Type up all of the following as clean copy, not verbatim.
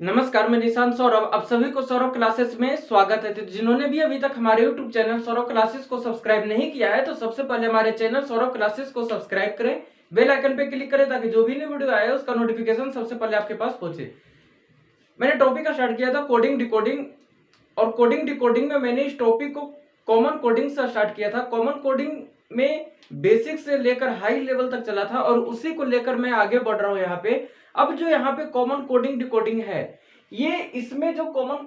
नमस्कार, मैं निशांत सौरभ। आप सभी को सौरभ क्लासेस में स्वागत है। तो जिन्होंने भी अभी तक हमारे YouTube चैनल सौरभ क्लासेस को सब्सक्राइब नहीं किया है तो सबसे पहले हमारे चैनल सौरभ क्लासेस को सब्सक्राइब करें, बेल आइकन पे क्लिक करें ताकि जो भी नई वीडियो आए उसका नोटिफिकेशन सबसे पहले आपके पास पहुंचे। मैंने टॉपिक का स्टार्ट किया था कोडिंग डिकोडिंग, और कोडिंग डिकोडिंग में मैंने इस टॉपिक को कॉमन कोडिंग से स्टार्ट किया था। कॉमन कोडिंग में बेसिक से लेकर हाई लेवल तक चला था और उसी को लेकर मैं आगे बढ़ रहा हूं यहाँ पे। अब जो यहाँ पे कॉमन कोडिंग डिकोडिंग है, ये इसमें जो कॉमन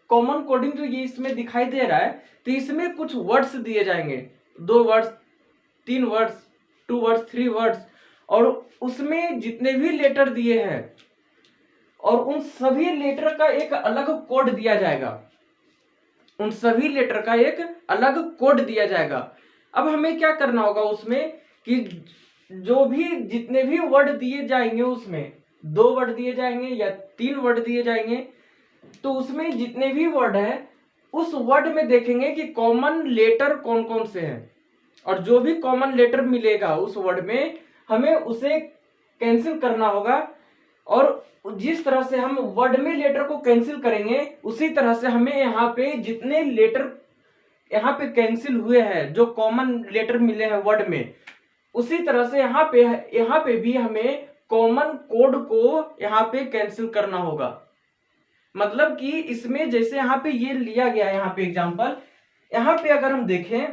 कॉमन कोडिंग जो ये इसमें दिखाई दे रहा है, तो इसमें कुछ वर्ड्स दिए जाएंगे, 2 वर्ड्स, 3 वर्ड्स, 2 वर्ड्स, 3 वर्ड्स, और उसमें जितने भी लेटर दिए हैं और उन सभी लेटर का एक अलग कोड दिया जाएगा। उन सभी लेटर का एक अलग कोड दिया जाएगा। अब हमें क्या करना होगा उसमें कि जो भी जितने भी वर्ड दिए जाएंगे, उसमें 2 वर्ड दिए जाएंगे या 3 वर्ड दिए जाएंगे, तो उसमें जितने भी वर्ड है उस वर्ड में देखेंगे कि कॉमन लेटर कौन कौन से हैं, और जो भी कॉमन लेटर मिलेगा उस वर्ड में हमें उसे कैंसिल करना होगा। और जिस तरह से हम वर्ड में लेटर को कैंसिल करेंगे उसी तरह से हमें यहाँ पे जितने लेटर यहाँ पे कैंसिल हुए हैं, जो कॉमन लेटर मिले हैं वर्ड में, उसी तरह से यहाँ पे भी हमें कॉमन कोड को यहाँ पे कैंसिल करना होगा। मतलब कि इसमें जैसे यहाँ पे ये लिया गया है, यहाँ पे एग्जांपल, यहाँ पे अगर हम देखें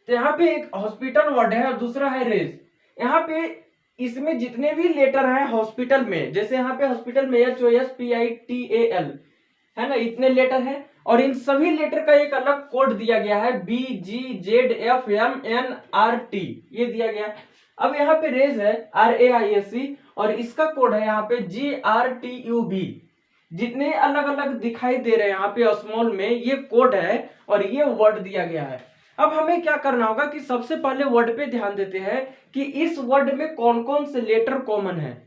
तो यहाँ पे एक हॉस्पिटल वर्ड है और दूसरा है रेज। यहाँ पे इसमें जितने भी लेटर हैं हॉस्पिटल में, जैसे यहाँ पे हॉस्पिटल में HOSPITAL है ना, इतने लेटर हैं और इन सभी लेटर का एक अलग कोड दिया गया है, BGZFMNRT, ये दिया गया है। अब यहाँ पे रेज है RAISE और इसका कोड है यहाँ पे GRTUB। जितने अलग अलग दिखाई दे रहे हैं यहाँ पे स्मॉल में, ये कोड है और ये वर्ड दिया गया है। अब हमें क्या करना होगा कि सबसे पहले वर्ड पे ध्यान देते हैं कि इस वर्ड में कौन कौन से लेटर कॉमन है।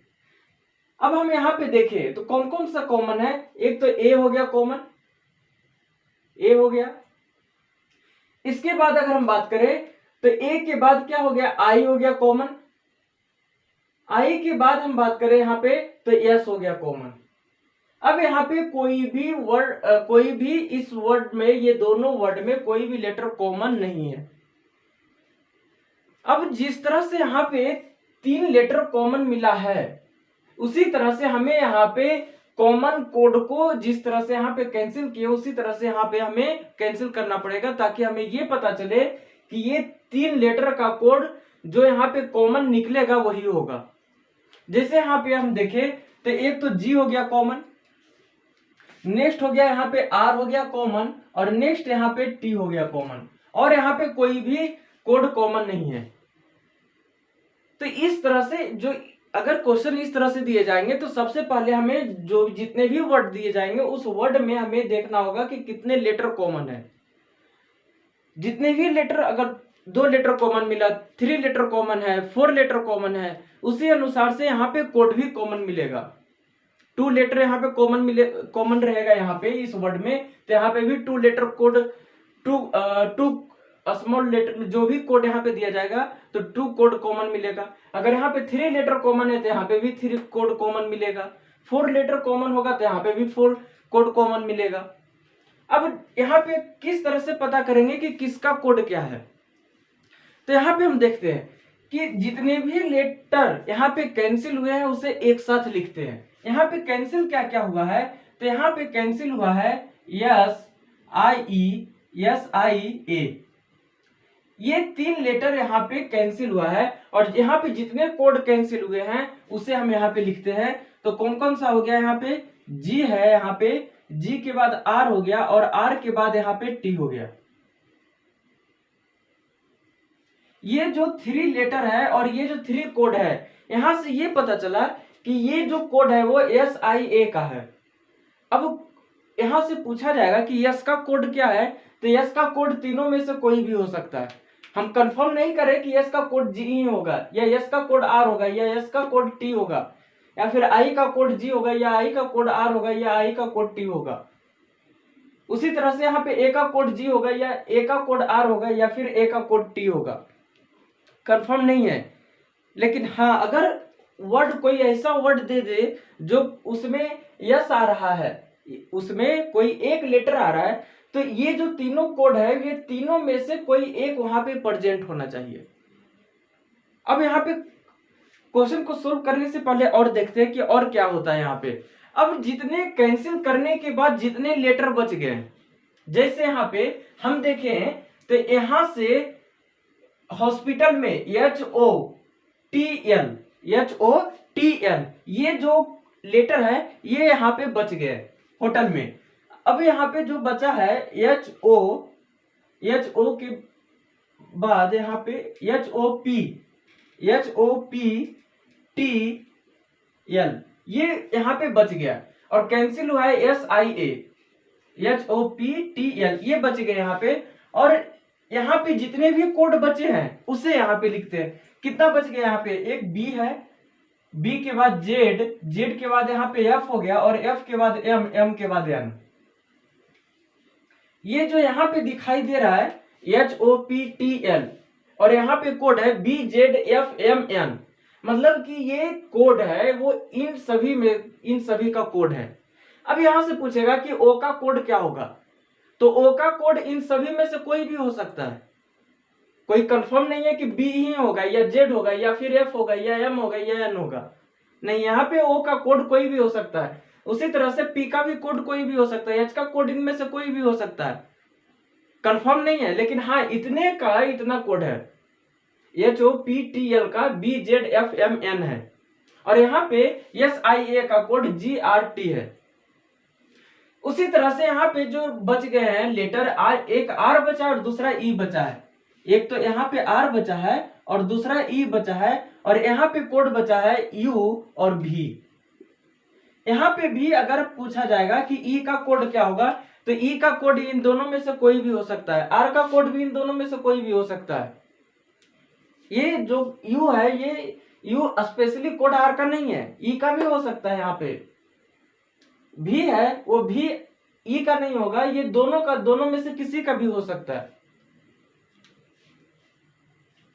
अब हम यहाँ पे देखें तो कौन कौन सा कॉमन है। एक तो ए हो गया कॉमन, ए हो गया। इसके बाद अगर हम बात करें तो ए के बाद क्या हो गया, आई हो गया कॉमन। आई के बाद हम बात करें यहाँ पे तो एस हो गया कॉमन। अब यहाँ पे कोई भी वर्ड कोई भी इस वर्ड में, ये दोनों वर्ड में कोई भी लेटर कॉमन नहीं है। अब जिस तरह से यहाँ पे 3 लेटर कॉमन मिला है, उसी तरह से हमें यहाँ पे कॉमन कोड को जिस तरह से यहाँ पे कैंसिल किया उसी तरह से यहाँ पे हमें कैंसिल करना पड़ेगा, ताकि हमें ये पता चले कि ये 3 लेटर का कोड जो यहाँ पे कॉमन निकलेगा वही होगा। जैसे यहाँ पे हम देखें तो एक तो जी हो गया कॉमन, नेक्स्ट हो गया यहाँ पे आर हो गया कॉमन, और नेक्स्ट यहाँ पे टी हो गया कॉमन, और यहाँ पे कोई भी कोड कॉमन नहीं है। तो इस तरह से जो अगर क्वेश्चन इस तरह से दिए जाएंगे तो सबसे पहले हमें जो जितने भी वर्ड दिए जाएंगे उस वर्ड में हमें देखना होगा कि कितने लेटर कॉमन है। जितने भी लेटर, अगर 2 लेटर कॉमन मिला, 3 लेटर कॉमन है, 4 लेटर कॉमन है, उसी अनुसार से यहाँ पे कोड भी कॉमन मिलेगा। 2 लेटर यहाँ पे कॉमन रहेगा यहाँ पे इस वर्ड में, तो यहाँ पे भी 2 लेटर कोड, 2 स्मॉल लेटर जो भी कोड यहाँ पे दिया जाएगा तो 2 कोड कॉमन मिलेगा। अगर यहाँ पे 3 लेटर कॉमन है तो यहाँ पे भी 3 कोड कॉमन मिलेगा। 4 लेटर कॉमन होगा तो यहाँ पे भी 4 कोड कॉमन मिलेगा। अब यहाँ पे किस तरह से पता करेंगे कि किसका कोड क्या है, तो यहाँ पे हम देखते हैं कि जितने भी लेटर यहाँ पे कैंसिल हुए हैं उसे एक साथ लिखते हैं। यहाँ पे कैंसिल क्या क्या हुआ है, तो यहाँ पे कैंसिल हुआ है SIE, ये 3 लेटर यहाँ पे कैंसिल हुआ है, और यहाँ पे जितने कोड कैंसिल हुए हैं उसे हम यहाँ पे लिखते हैं। तो कौन कौन सा हो गया, यहाँ पे जी है, यहाँ पे जी के बाद आर हो गया, और आर के बाद यहाँ पे टी हो गया। ये जो 3 लेटर है और ये जो 3 कोड है, यहां से ये पता चला कि ये जो कोड है वो SIA का है। अब यहां से पूछा जाएगा कि यस का कोड क्या है, तो यस का कोड तीनों में से कोई भी हो सकता है। हम कंफर्म नहीं करें कि यस का कोड जी ही होगा, या यस का कोड आर होगा, या यस का कोड टी होगा, या फिर आई का कोड जी होगा, या आई का कोड आर होगा, या आई का कोड टी होगा। उसी तरह से यहाँ पे ए का कोड जी होगा, या ए का कोड आर होगा, या फिर ए का कोड टी होगा। कंफर्म नहीं है, लेकिन हाँ अगर वर्ड कोई ऐसा वर्ड दे दे जो उसमें यस आ रहा है, उसमें कोई एक लेटर आ रहा है, तो ये जो तीनों कोड है ये तीनों में से कोई एक वहां पे प्रेजेंट होना चाहिए। अब यहाँ पे क्वेश्चन को सोल्व करने से पहले और देखते हैं कि और क्या होता है यहाँ पे। अब जितने कैंसिल करने के बाद जितने लेटर बच गए, जैसे यहाँ पे हम देखें तो यहां से हॉस्पिटल में HOTL ये जो लेटर है ये यहाँ पे बच गए होटल में। अब यहाँ पे जो बचा है HO के बाद यहाँ पे HOPTL ये यहाँ पे बच गया, और कैंसिल हुआ है HOPTL ये बच गए यहाँ पे। और यहाँ पे जितने भी कोड बचे हैं उसे यहाँ पे लिखते हैं। कितना बच गया यहाँ पे, एक B है, B के बाद Z के बाद यहाँ पे F हो गया, और F के बाद M के बाद N। ये जो यहाँ पे दिखाई दे रहा है HOPTL और यहाँ पे कोड है BZFMN, मतलब कि ये कोड है वो इन सभी का कोड है। अब यहां से पूछेगा कि O का कोड क्या होगा, तो O का कोड इन सभी में से कोई भी हो सकता है, कोई कंफर्म नहीं है कि B ही होगा या Z होगा या फिर F होगा या M होगा या N होगा, नहीं, यहाँ पे O का कोड कोई भी हो सकता है। उसी तरह से P का भी कोड कोई भी हो सकता है, H का कोड इनमें से कोई भी हो सकता है, कंफर्म नहीं है, लेकिन हाँ इतने का इतना कोड है, HOPTL का BZFMN है, और यहाँ पे SIA का कोड GRT है। उसी तरह से यहाँ पे जो बच गए हैं लेटर एक R बचा और दूसरा E बचा है, एक तो यहाँ पे R बचा है और दूसरा E बचा है, और यहाँ पे कोड बचा है U और V। यहाँ पे भी अगर पूछा जाएगा कि E का कोड क्या होगा, तो E का कोड इन दोनों में से कोई भी हो सकता है, R का कोड भी इन दोनों में से कोई भी हो सकता है। ये जो U है ये U स्पेशली कोड R का नहीं है, E का भी हो सकता है। यहाँ पे भी है वो भी E का नहीं होगा, ये दोनों में से किसी का भी हो सकता है।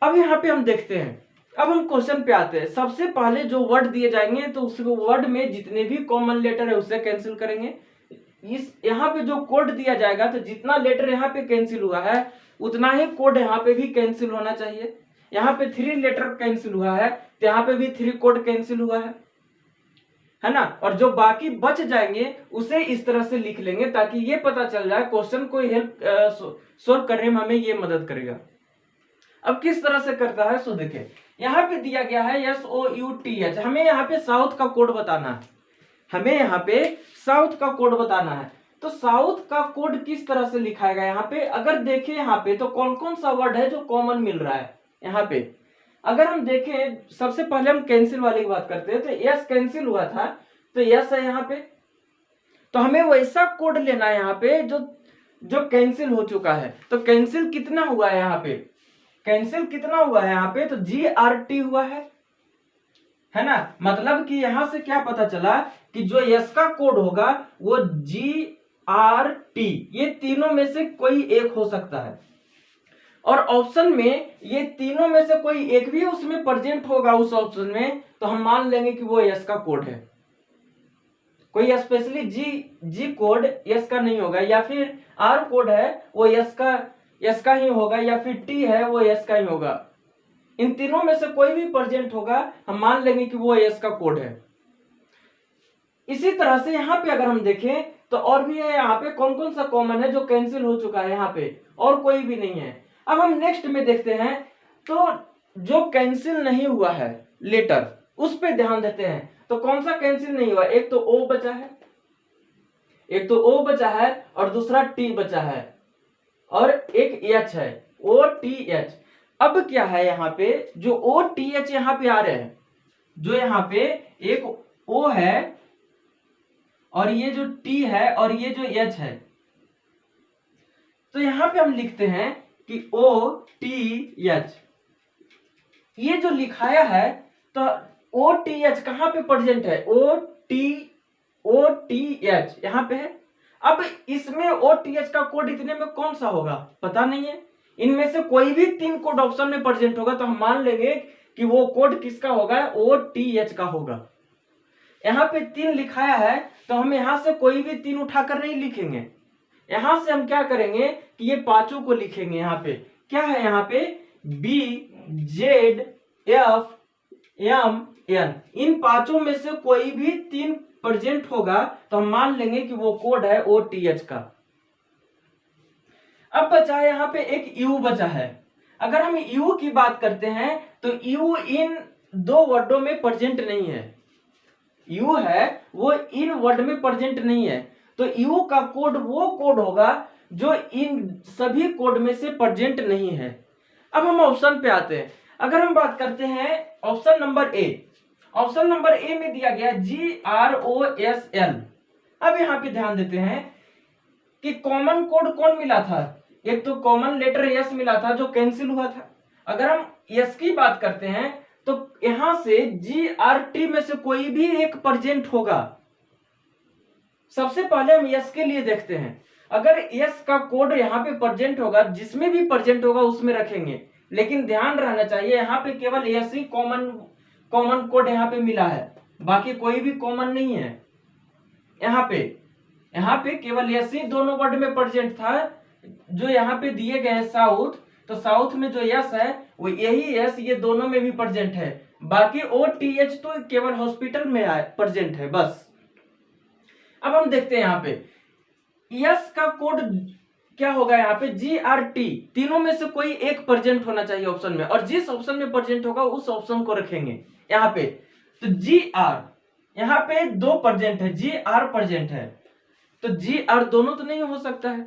अब यहाँ पे हम देखते हैं, अब हम क्वेश्चन पे आते हैं। सबसे पहले जो वर्ड दिए जाएंगे तो उस वर्ड में जितने भी कॉमन लेटर है उसे कैंसिल करेंगे। इस यहाँ पे जो कोड दिया जाएगा तो जितना लेटर यहाँ पे कैंसिल हुआ है उतना ही कोड यहाँ पे भी कैंसिल होना चाहिए। यहाँ पे 3 लेटर कैंसिल हुआ है तो यहाँ पे भी 3 कोड कैंसिल हुआ है ना। और जो बाकी बच जाएंगे उसे इस तरह से लिख लेंगे ताकि ये पता चल जाए, क्वेश्चन को हेल्प सोल्व करने में हमें ये मदद करेगा। अब किस तरह से करता है सो देखिए, यहाँ पे दिया गया है SOUTH, हमें यहाँ पे साउथ का कोड बताना है, हमें यहाँ पे साउथ का कोड बताना है। तो साउथ का कोड किस तरह से लिखाएगा, यहाँ पे अगर देखें यहाँ पे तो कौन कौन सा वर्ड है जो कॉमन मिल रहा है। यहाँ पे अगर हम देखें, सबसे पहले हम कैंसिल वाली की बात करते हैं, तो यस कैंसिल हुआ था तो यस है यहाँ पे, तो हमें वैसा कोड लेना है यहाँ पे जो कैंसिल हो चुका है। तो कैंसिल कितना हुआ है यहाँ पे, कैंसिल कितना हुआ है यहाँ पे, तो GRT हुआ है ना। मतलब कि यहां से क्या पता चला कि जो यस का कोड होगा वो GRT, ये तीनों में से कोई एक हो सकता है। और ऑप्शन में ये तीनों में से कोई एक भी उसमें प्रेजेंट होगा उस ऑप्शन में, तो हम मान लेंगे कि वो यस का कोड है। कोई स्पेशली जी कोड यस का नहीं होगा, या फिर आर कोड है वो यस का ही होगा, या फिर टी है वो यस का ही होगा। इन तीनों में से कोई भी प्रेजेंट होगा, हम मान लेंगे कि वो यस का कोड है। इसी तरह से यहाँ पे अगर हम देखें तो और भी है, यहाँ पे कौन कौन सा कॉमन है जो कैंसिल हो चुका है, यहाँ पे और कोई भी नहीं है। अब हम नेक्स्ट में देखते हैं, तो जो कैंसिल नहीं हुआ है लेटर उस पे ध्यान देते हैं। तो कौन सा कैंसिल नहीं हुआ, एक तो O बचा है, एक तो O बचा है और दूसरा T बचा है और एक H है, OTH। अब क्या है यहाँ पे, जो OTH यहाँ पे आ रहे हैं, जो यहाँ पे एक O है और ये जो T है और ये जो H है, तो यहाँ पे हम लिखते हैं कि OTH। ये जो लिखाया है तो OTH कहाँ पे प्रेजेंट है, OTH यहाँ पे है। अब इसमें OTH का कोड इतने में कौन सा होगा पता नहीं है, इनमें से कोई भी 3 कोड ऑप्शन में प्रेजेंट होगा, तो हम मान लेंगे कि वो कोड किसका होगा, OTH का होगा। यहाँ पे 3 लिखाया है तो हम यहाँ से कोई भी 3 उठाकर नहीं लिखेंगे, यहां से हम क्या करेंगे कि ये पांचों को लिखेंगे। यहाँ पे क्या है, यहाँ पे BZFMN, इन पांचों में से कोई भी 3 प्रेजेंट होगा तो हम मान लेंगे कि वो कोड है OTH का। अब बचा है यहाँ पे एक U बचा है। अगर हम U की बात करते हैं तो U इन 2 वर्डों में प्रेजेंट नहीं है, U है वो इन वर्ड में प्रेजेंट नहीं है, तो U का कोड वो कोड होगा जो इन सभी कोड में से प्रेजेंट नहीं है। अब हम ऑप्शन पे आते हैं। अगर हम बात करते हैं option number A, option number A में दिया गया GROSL। अब यहाँ पे ध्यान देते हैं कि कॉमन कोड कौन मिला था, एक तो कॉमन लेटर यस मिला था जो कैंसिल हुआ था। अगर हम यस की बात करते हैं तो यहां से GRT में से कोई भी एक प्रेजेंट होगा। सबसे पहले हम यस के लिए देखते हैं, अगर यस का कोड यहाँ पे प्रेजेंट होगा, जिसमें भी प्रेजेंट होगा उसमें रखेंगे, लेकिन ध्यान रहना चाहिए यहाँ पे केवल यस ही कॉमन कोड यहाँ पे मिला है, बाकी कोई भी कॉमन नहीं है। यहाँ पे केवल यस ही दोनों वर्ड में प्रेजेंट था। जो यहाँ पे दिए गए हैं साउथ, तो साउथ में जो यस है वो यही यस ये दोनों में भी प्रेजेंट है, बाकी OTH तो केवल हॉस्पिटल में प्रेजेंट है बस। अब हम देखते हैं यहाँ पे यस का कोड क्या होगा, यहाँ पे GRT, तीनों में से कोई एक प्रेजेंट होना चाहिए ऑप्शन में, और जिस ऑप्शन में प्रेजेंट होगा उस ऑप्शन को रखेंगे यहाँ पे। तो GR यहाँ पे 2 प्रेजेंट है, GR प्रेजेंट है, तो GR दोनों तो नहीं हो सकता है,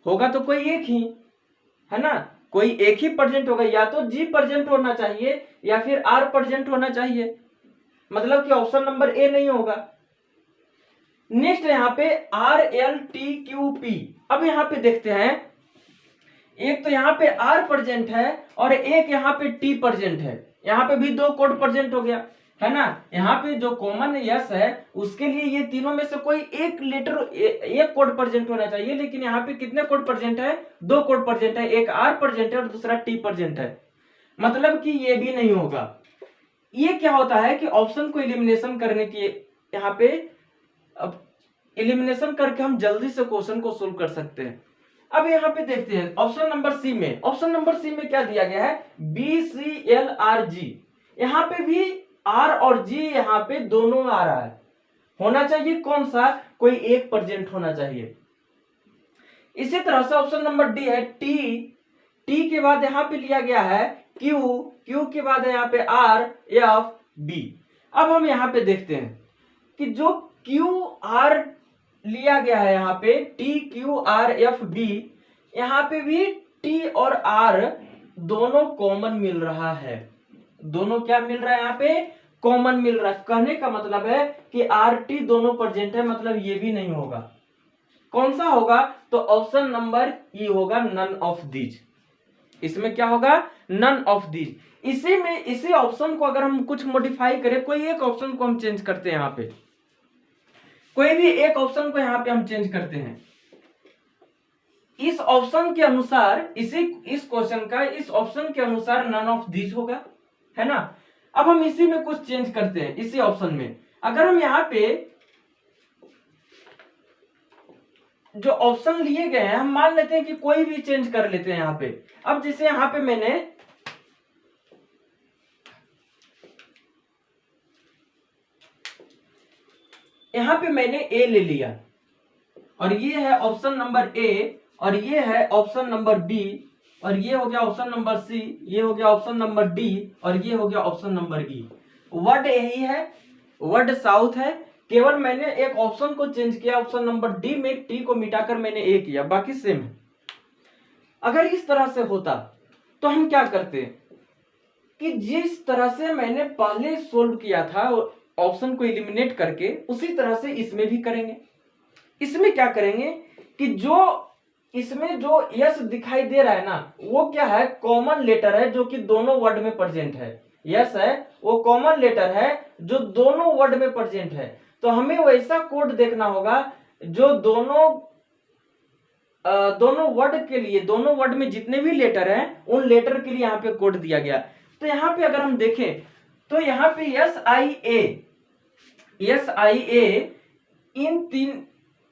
होगा तो कोई एक ही है ना, कोई एक ही प्रेजेंट होगा, या तो G प्रेजेंट होना चाहिए या फिर R प्रेजेंट होना चाहिए, मतलब कि ऑप्शन नंबर ए नहीं होगा। नेक्स्ट यहाँ पे RLTQP। अब यहाँ पे देखते हैं, एक तो यहाँ पे R प्रेजेंट है और एक यहाँ पे T प्रेजेंट है, यहाँ पे भी 2 कोड प्रेजेंट हो गया है ना। यहाँ पे जो कॉमन यस है उसके लिए ये तीनों में से कोई एक लेटर एक कोड प्रेजेंट होना चाहिए, लेकिन यहाँ पे कितने कोड प्रेजेंट है, 2 कोड प्रेजेंट है, एक R प्रेजेंट है और दूसरा T प्रेजेंट है, मतलब कि ये भी नहीं होगा। ये क्या होता है कि ऑप्शन को एलिमिनेशन करने की, यहाँ पे अब एलिमिनेशन करके हम जल्दी से क्वेश्चन को सोल्व कर सकते हैं। अब यहाँ पे देखते हैं ऑप्शन नंबर सी में, ऑप्शन नंबर सी में क्या दिया गया है, BCLRG। यहाँ पे भी R और G यहाँ पे दोनों आ रहा है, होना चाहिए कौन सा, कोई एक प्रेजेंट होना चाहिए। इसी तरह से ऑप्शन नंबर डी है T के बाद यहाँ पे लिया गया है Q के बाद है यहाँ पे R F B। अब हम यहाँ पे देखते हैं कि जो QR लिया गया है यहाँ पे TQRFB, यहाँ पे भी T और R दोनों कॉमन मिल रहा है, दोनों क्या मिल रहा है, यहाँ पे कॉमन मिल रहा है। कहने का मतलब है कि RT दोनों प्रेजेंट है, मतलब ये भी नहीं होगा। कौन सा होगा, तो ऑप्शन नंबर ई होगा, नन ऑफ दीज। इसमें क्या होगा, नन ऑफ दीज। इसी ऑप्शन को अगर हम कुछ मॉडिफाई करें, कोई एक ऑप्शन को हम चेंज करते हैं, यहाँ पे कोई भी एक ऑप्शन को यहाँ पे हम चेंज करते हैं, इस ऑप्शन के अनुसार, इस क्वेश्चन का इस ऑप्शन के अनुसार नन ऑफ दीज होगा, है ना। अब हम इसी में कुछ चेंज करते हैं, इसी ऑप्शन में अगर हम यहाँ पे जो ऑप्शन लिए गए हैं हम मान लेते हैं कि कोई भी चेंज कर लेते हैं यहाँ पे। अब जैसे यहाँ पे मैंने ए ले लिया, और ये है ऑप्शन नंबर ए, और ये है ऑप्शन नंबर बी, और ये हो गया ऑप्शन नंबर सी, ये हो गया ऑप्शन नंबर डी, और ये हो गया ऑप्शन नंबर ई। वर्ड यही है, वर्ड साउथ है, केवल मैंने एक ऑप्शन को चेंज किया, ऑप्शन नंबर डी में टी को मिटाकर मैंने ए किया, बाकी सेम है। अगर इस तरह से होता तो हम क्या करते कि जिस तरह से मैंने पहले सोल्व किया था ऑप्शन को एलिमिनेट करके, उसी तरह से इसमें भी करेंगे। इसमें क्या करेंगे कि जो इसमें जो यस दिखाई दे रहा है ना, वो क्या है, कॉमन लेटर है जो कि दोनों वर्ड में प्रेजेंट है। यस है वो कॉमन लेटर है जो दोनों वर्ड में प्रेजेंट है, तो हमें वैसा कोड देखना होगा जो दोनों वर्ड के लिए, दोनों वर्ड में जितने भी लेटर हैं उन लेटर के लिए यहाँ पे कोड दिया गया। तो यहाँ पे अगर हम देखें तो यहाँ पे SIA इन तीन,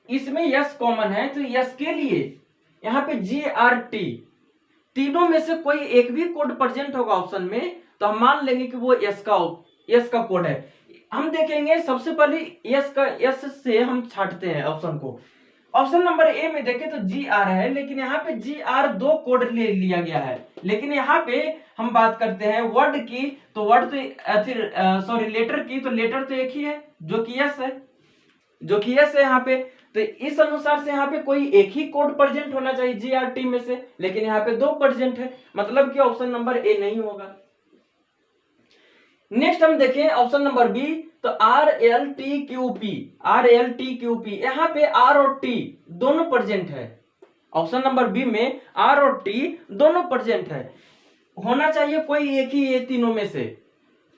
इसमें यस कॉमन है, तो यस के लिए यहाँ पे GRT, तीनों में से कोई एक भी कोड प्रेजेंट होगा ऑप्शन में तो हम मान लेंगे कि वो यस का कोड है। हम देखेंगे सबसे पहले यस से हम छांटते हैं ऑप्शन को। ऑप्शन नंबर ए में देखें तो GR है, लेकिन यहाँ पे GR दो कोड ले लिया गया है, लेकिन यहाँ पे हम बात करते हैं वर्ड की, तो वर्ड तो लेटर की, तो लेटर तो एक ही है जो कि यस है यहाँ पे। तो इस अनुसार से यहाँ पे कोई एक ही कोड प्रेजेंट होना चाहिए GRT में से, लेकिन यहाँ पे दो प्रेजेंट है, मतलब कि ऑप्शन नंबर ए नहीं होगा। नेक्स्ट हम देखें ऑप्शन नंबर बी, तो RLTQP, यहाँ पे R और T दोनों प्रेजेंट है। ऑप्शन नंबर बी में R और T दोनों प्रेजेंट है, होना चाहिए कोई एक ही ये तीनों में से,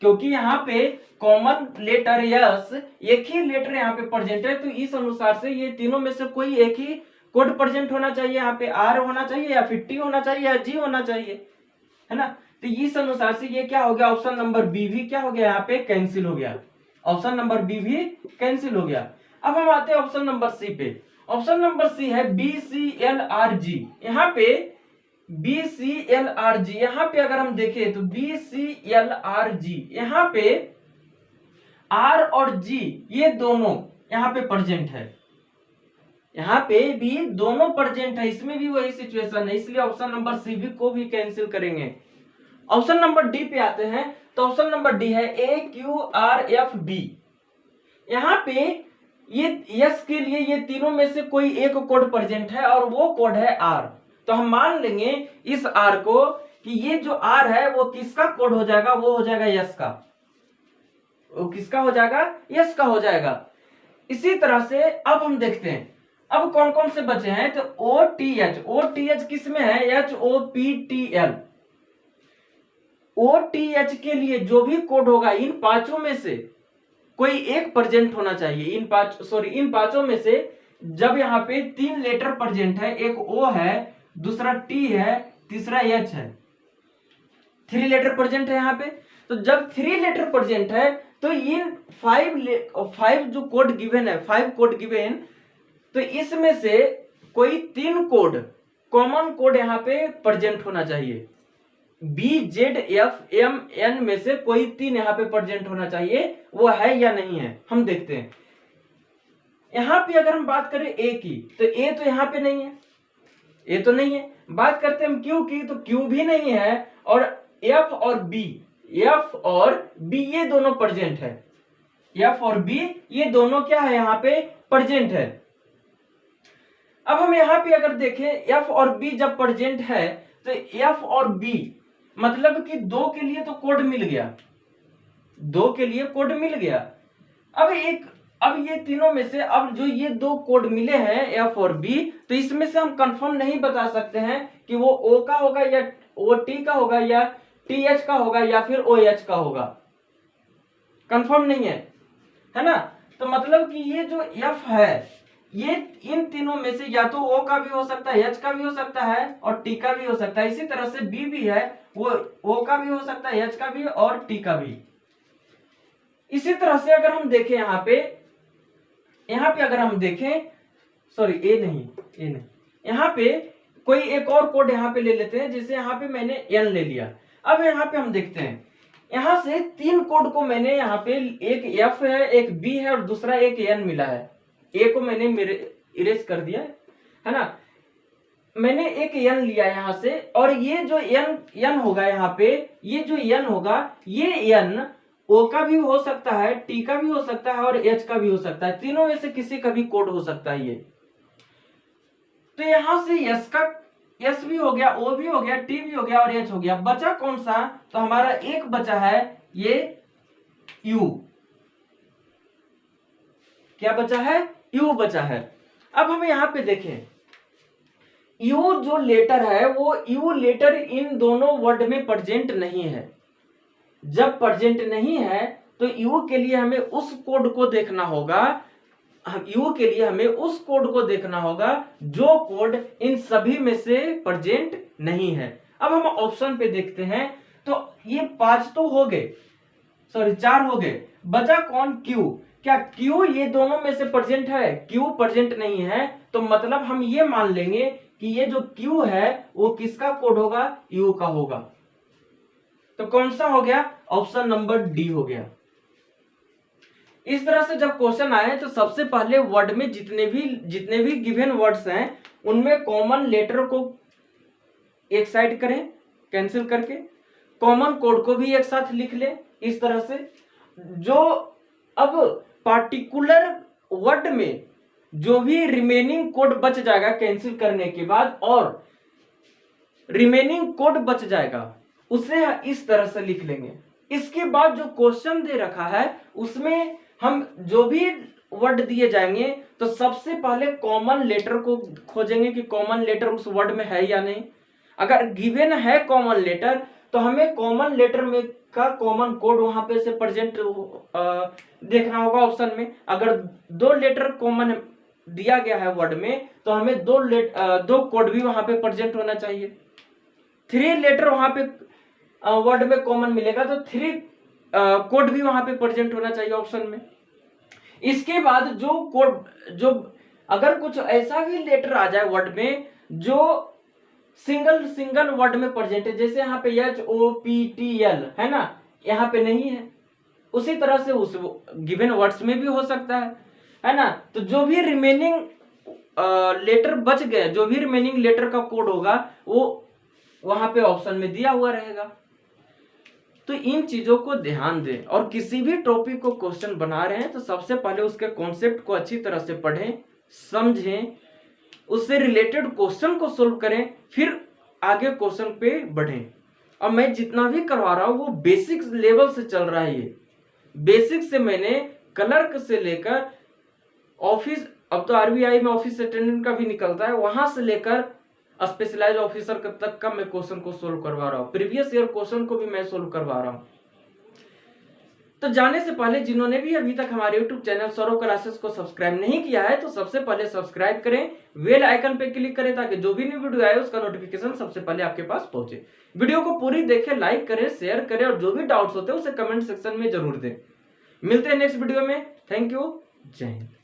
क्योंकि यहाँ पे कॉमन लेटर यस, एक ही लेटर यहाँ पे प्रेजेंट है, तो इस अनुसार से ये तीनों में से कोई एक ही कोड प्रेजेंट होना चाहिए। यहाँ पे R होना चाहिए या फिर T होना चाहिए या G होना चाहिए, है ना। तो इस अनुसार से ये क्या हो गया, ऑप्शन नंबर बी भी क्या हो गया, यहाँ पे कैंसिल हो गया, ऑप्शन नंबर बी भी कैंसिल हो गया। अब हम आते हैं ऑप्शन नंबर सी पे। ऑप्शन नंबर सी है BCLRG, यहाँ पे BCLRG, यहाँ पे अगर हम देखें तो BCLRG, यहाँ पे R और G ये दोनों यहाँ पे प्रेजेंट है, यहाँ पे भी दोनों प्रेजेंट है, इसमें भी वही सिचुएशन है, इसलिए ऑप्शन नंबर सी भी को भी कैंसिल करेंगे। ऑप्शन नंबर डी पे आते हैं, तो ऑप्शन नंबर डी है AQRFB, यहाँ पे ये यस के लिए ये तीनों में से कोई एक कोड प्रेजेंट है और वो कोड है R, तो हम मान लेंगे इस R को कि ये जो R है वो किसका कोड हो जाएगा, वो हो जाएगा यस का, वो किसका हो जाएगा, यस का हो जाएगा। इसी तरह से अब हम देखते हैं अब कौन कौन से बचे हैं, तो OTH किस में है, HOPTL, OTH के लिए जो भी कोड होगा इन पांचों में से कोई एक प्रेजेंट होना चाहिए, इन पांचों में से जब यहाँ पे तीन लेटर प्रेजेंट है, एक O है, दूसरा T है, तीसरा H है, 3 लेटर प्रेजेंट है यहाँ पे। तो जब 3 लेटर प्रेजेंट है तो इन 5 जो कोड गिवन है, 5 कोड गिवन, तो इसमें से कोई 3 कोड कॉमन कोड यहाँ पे प्रेजेंट होना चाहिए, BZFMN में से कोई 3 यहाँ पे प्रेजेंट होना चाहिए, वो है या नहीं है हम देखते हैं। यहाँ पे अगर हम बात करें ए की, तो ए तो यहाँ पे नहीं है, ए तो नहीं है। बात करते हैं हम क्यू की, तो क्यू भी नहीं है, और एफ और बी ये दोनों प्रेजेंट है, एफ और बी ये दोनों क्या है यहाँ पे प्रेजेंट है। अब हम यहाँ पे अगर देखें एफ और बी जब प्रेजेंट है तो एफ और बी मतलब कि 2 के लिए तो कोड मिल गया, 2 के लिए कोड मिल गया। अब ये तीनों में से अब जो ये 2 कोड मिले हैं एफ और बी, तो इसमें से हम कंफर्म नहीं बता सकते हैं कि वो ओ का होगा या ओ टी का होगा या टी एच का होगा या फिर ओ एच का होगा, कंफर्म नहीं है ना। तो मतलब कि ये जो एफ है ये इन तीनों में से या तो ओ का भी हो सकता है, एच का भी हो सकता है और टी का भी हो सकता है। इसी तरह से बी भी है, वो ओ का भी हो सकता है, एच का भी और टी का भी। इसी तरह से अगर हम देखें यहाँ पे अगर हम देखें, सॉरी ए नहीं, यहाँ पे कोई एक और कोड यहाँ पे ले लेते हैं, जैसे यहाँ पे मैंने एन ले लिया। अब यहाँ पे हम देखते हैं, यहाँ से 3 कोड को मैंने यहाँ पे एक एफ है, एक बी है और दूसरा एक एन मिला है। ए को मैंने इरेज कर दिया है ना, मैंने एक एन लिया यहाँ से, और ये जो एन होगा यहाँ पे, ये जो एन होगा ये एन ओ का भी हो सकता है, टी का भी हो सकता है और एच का भी हो सकता है, तीनों में से किसी का भी कोड हो सकता है ये। तो यहां से एस भी हो गया, ओ भी हो गया, टी भी हो गया और एच हो गया। बचा कौन सा, तो हमारा एक बचा है ये यू, क्या बचा है, यू बचा है। अब हम यहाँ पे देखें, यू जो लेटर है वो यू लेटर इन दोनों वर्ड में प्रेजेंट नहीं है। जब प्रेजेंट नहीं है तो यू के लिए हमें उस कोड को देखना होगा, यू के लिए हमें उस कोड को देखना होगा जो कोड इन सभी में से प्रेजेंट नहीं है। अब हम ऑप्शन पे देखते हैं, तो ये 5 तो हो गए, सॉरी 4 हो गए, बचा कौन? क्यू। क्या क्यू ये दोनों में से प्रेजेंट है? क्यू प्रेजेंट नहीं है, तो मतलब हम ये मान लेंगे कि ये जो क्यू है वो किसका कोड होगा? यू का होगा। तो कौन सा हो गया? ऑप्शन नंबर डी हो गया। इस तरह से जब क्वेश्चन आए तो सबसे पहले वर्ड में जितने भी गिवन वर्ड्स हैं उनमें कॉमन लेटर को एक साइड करें कैंसिल करके, कॉमन कोड को भी एक साथ लिख ले इस तरह से। जो अब पार्टिकुलर वर्ड में जो भी रिमेनिंग कोड बच जाएगा कैंसिल करने के बाद, और रिमेनिंग कोड बच जाएगा उसे इस तरह से लिख लेंगे। इसके बाद जो क्वेश्चन दे रखा है उसमें हम जो भी वर्ड दिए जाएंगे तो सबसे पहले कॉमन लेटर को खोजेंगे कि कॉमन लेटर उस वर्ड में है या नहीं। अगर गिवन है कॉमन लेटर तो हमें कॉमन लेटर में का कॉमन कोड वहां पे से प्रेजेंट देखना होगा ऑप्शन में। अगर 2 लेटर कॉमन दिया गया है वर्ड में तो हमें 2 कोड भी वहां पे प्रेजेंट होना चाहिए। 3 लेटर वहां पे वर्ड में कॉमन मिलेगा तो 3 कोड भी वहां पे प्रेजेंट होना चाहिए ऑप्शन में। इसके बाद जो कोड, जो अगर कुछ ऐसा भी लेटर आ जाए वर्ड में जो सिंगल वर्ड में प्रेजेंट है, जैसे यहाँ पे HOPTL है ना, यहाँ पे नहीं है, उसी तरह से उस गिवन वर्ड्स में भी हो सकता है ना। तो जो भी रिमेनिंग लेटर बच गए, जो भी रिमेनिंग लेटर का कोड होगा वो वहां पे ऑप्शन में दिया हुआ रहेगा। तो इन चीजों को ध्यान दें, और किसी भी टॉपिक को क्वेश्चन बना रहे हैं तो सबसे पहले उसके कॉन्सेप्ट को अच्छी तरह से पढ़ें, समझें, उससे रिलेटेड क्वेश्चन को सोल्व करें, फिर आगे क्वेश्चन पे बढ़ें। और मैं जितना भी करवा रहा हूं वो बेसिक लेवल से चल रहा है। ये बेसिक से मैंने क्लर्क से लेकर ऑफिस, अब तो आरबीआई में ऑफिस अटेंडेंट का भी निकलता है, वहां से लेकर स्पेशलाइज ऑफिसर तक का मैं क्वेश्चन को सोल्व करवा रहा हूं। प्रीवियस ईयर क्वेश्चन को भी मैं सोल्व करवा रहा हूं। तो जाने से पहले जिन्होंने भी अभी तक हमारे YouTube चैनल सौरव क्लासेस को सब्सक्राइब नहीं किया है तो सबसे पहले सब्सक्राइब करें, बेल आइकन पे क्लिक करें ताकि जो भी न्यू वीडियो आए उसका नोटिफिकेशन सबसे पहले आपके पास पहुंचे। वीडियो को पूरी देखें, लाइक करें, शेयर करें, और जो भी डाउट्स होते हैं उसे कमेंट सेक्शन में जरूर दें। मिलते हैं नेक्स्ट वीडियो में। थैंक यू, जय हिंद।